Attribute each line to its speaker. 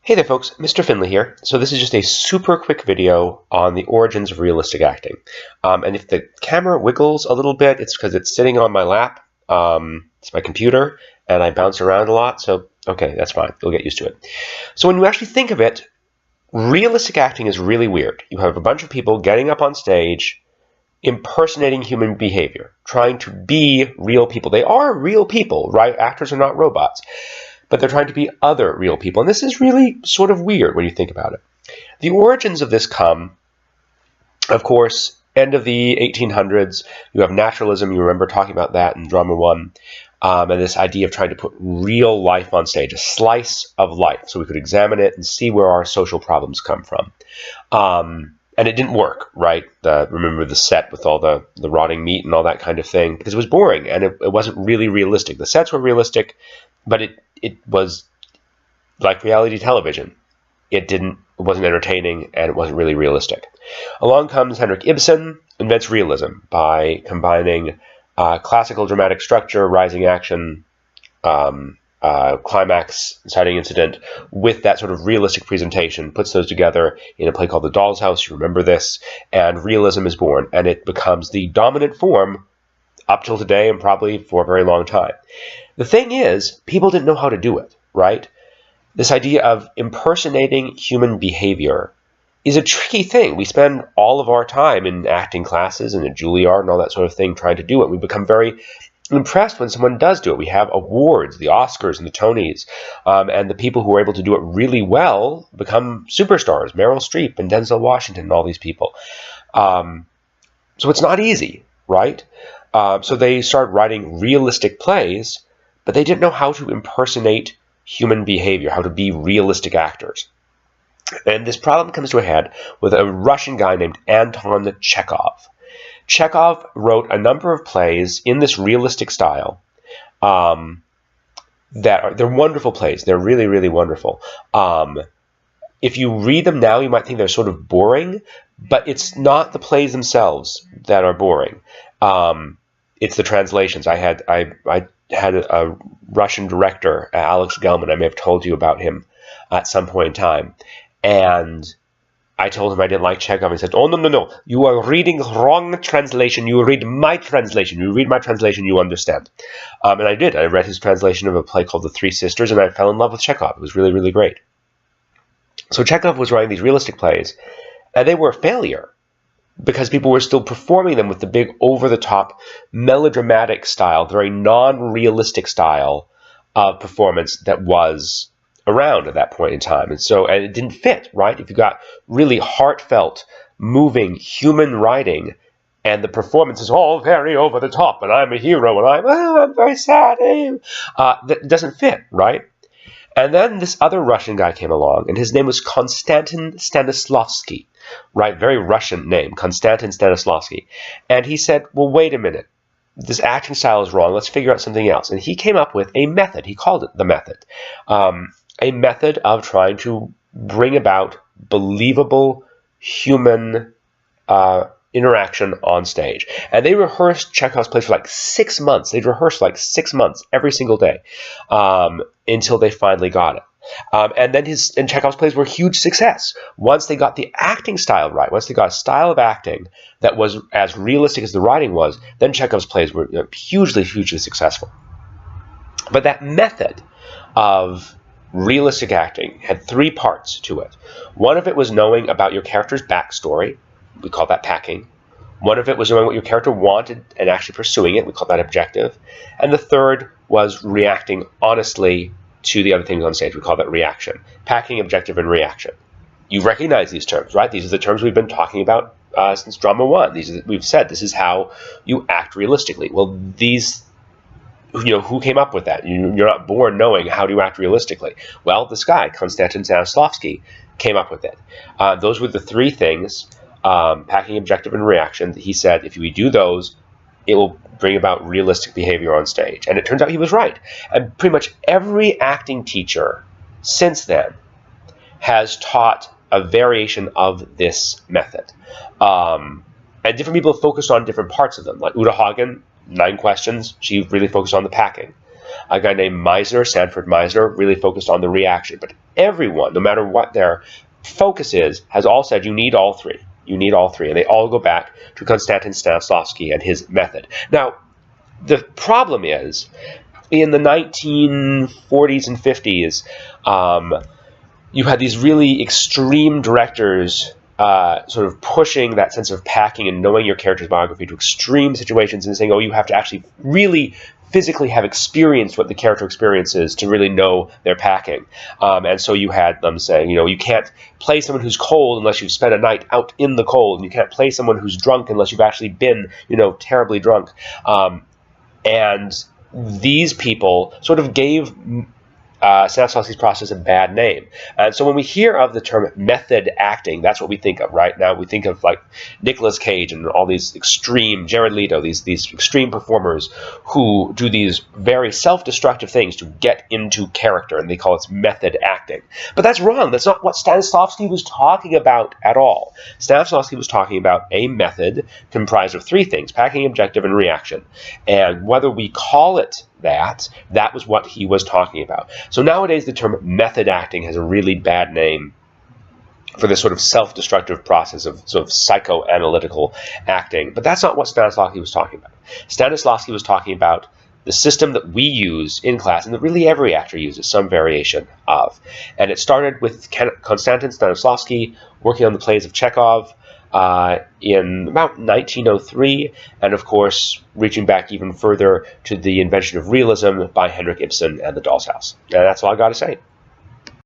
Speaker 1: Hey there folks, Mr. Finley here. So this is just a super quick video on the origins of realistic acting. And if the camera wiggles a little bit, it's because it's sitting on my lap. It's my computer, and I bounce around a lot, so okay, that's fine. You'll get used to it. So when you actually think of it, realistic acting is really weird. You have a bunch of people getting up on stage, impersonating human behavior, trying to be real people. They are real people, right? Actors are not robots. But they're trying to be other real people. And this is really sort of weird when you think about it. The origins of this come, of course, end of the 1800s. You have naturalism. You remember talking about that in Drama 1. And this idea of trying to put real life on stage, a slice of life, so we could examine it and see where our social problems come from. And it didn't work, right? Remember the set with all the rotting meat and all that kind of thing, because it was boring and it wasn't really realistic. The sets were realistic, but it was like reality television. It wasn't entertaining, and it wasn't really realistic. Along comes Henrik Ibsen, invents realism by combining classical dramatic structure, rising action, climax, inciting incident, with that sort of realistic presentation, puts those together in a play called The Doll's House. You remember this, and realism is born, and it becomes the dominant form up till today and probably for a very long time. The thing is, people didn't know how to do it, right? This idea of impersonating human behavior is a tricky thing. We spend all of our time in acting classes and in Juilliard and all that sort of thing trying to do it. We become very impressed when someone does do it. We have awards, the Oscars and the Tonys, and the people who are able to do it really well become superstars, Meryl Streep and Denzel Washington and all these people. So it's not easy, right? So they started writing realistic plays, but they didn't know how to impersonate human behavior, how to be realistic actors. And this problem comes to a head with a Russian guy named Anton Chekhov. Chekhov wrote a number of plays in this realistic style they're wonderful plays. They're really, really wonderful. If you read them now, you might think they're sort of boring, but it's not the plays themselves that are boring. It's the translations. I had a Russian director, Alex Gelman. I may have told you about him at some point in time. And I told him I didn't like Chekhov. He said, "Oh, no. You are reading wrong translation. You read my translation. You read my translation, you understand." And I did. I read his translation of a play called The Three Sisters, and I fell in love with Chekhov. It was really, really great. So Chekhov was writing these realistic plays, and they were a failure, because people were still performing them with the big over-the-top melodramatic style, the very non-realistic style of performance that was around at that point in time. And it didn't fit, right? If you got really heartfelt, moving, human writing, and the performance is all very over-the-top, and I'm a hero, and I'm very sad, that doesn't fit, right? And then this other Russian guy came along, and his name was Checkov Stanislavski, right? Very Russian name, Checkov Stanislavski. And he said, well, wait a minute. This acting style is wrong. Let's figure out something else. And he came up with a method. He called it the method. A method of trying to bring about believable human interaction on stage. And they rehearsed Chekhov's plays for like 6 months. They'd rehearse like 6 months every single day until they finally got it. And Chekhov's plays were a huge success. Once they got the acting style right, once they got a style of acting that was as realistic as the writing was, then Chekhov's plays were hugely, hugely successful. But that method of realistic acting had 3 parts to it. One of it was knowing about your character's backstory. We call that packing. One of it was knowing what your character wanted and actually pursuing it. We call that objective. And the third was reacting honestly to the other things on stage. We call that reaction. Packing, objective, and reaction. You recognize these terms, right? These are the terms we've been talking about since Drama 1. We've said this is how you act realistically. Well, who came up with that? You're not born knowing how to act realistically. Well, this guy, Checkov Stanislavski, came up with it. Those were the 3 things, packing, objective, and reaction. He said if we do those, it will bring about realistic behavior on stage. And it turns out he was right. And pretty much every acting teacher since then has taught a variation of this method. And different people have focused on different parts of them. Like Uta Hagen, 9 questions, she really focused on the packing. A guy named Meisner, Sanford Meisner, really focused on the reaction. But everyone, no matter what their focus is, has all said you need all three. You need all three. And they all go back to Konstantin Stanislavski and his method. Now, the problem is, in the 1940s and 50s, you had these really extreme directors sort of pushing that sense of packing and knowing your character's biography to extreme situations and saying, oh, you have to actually really physically have experienced what the character experiences to really know their packing. And so you had them saying, you know, you can't play someone who's cold unless you've spent a night out in the cold, and you can't play someone who's drunk unless you've actually been, you know, terribly drunk. And these people sort of gave Stanislavski's process a bad name. And so when we hear of the term method acting, that's what we think of, right? Now we think of like Nicolas Cage and all these extreme, Jared Leto, these extreme performers who do these very self-destructive things to get into character, and they call it method acting. But that's wrong. That's not what Stanislavski was talking about at all. Stanislavski was talking about a method comprised of three things: packing, objective, and reaction. And whether we call it that was what he was talking about. So nowadays the term method acting has a really bad name for this sort of self-destructive process of sort of psychoanalytical acting. But that's not what Stanislavski was talking about. Stanislavski was talking about the system that we use in class and that really every actor uses some variation of. And it started with Konstantin Stanislavski working on the plays of Chekhov in about 1903, and of course reaching back even further to the invention of realism by Henrik Ibsen and the Doll's House. And that's all I got to say.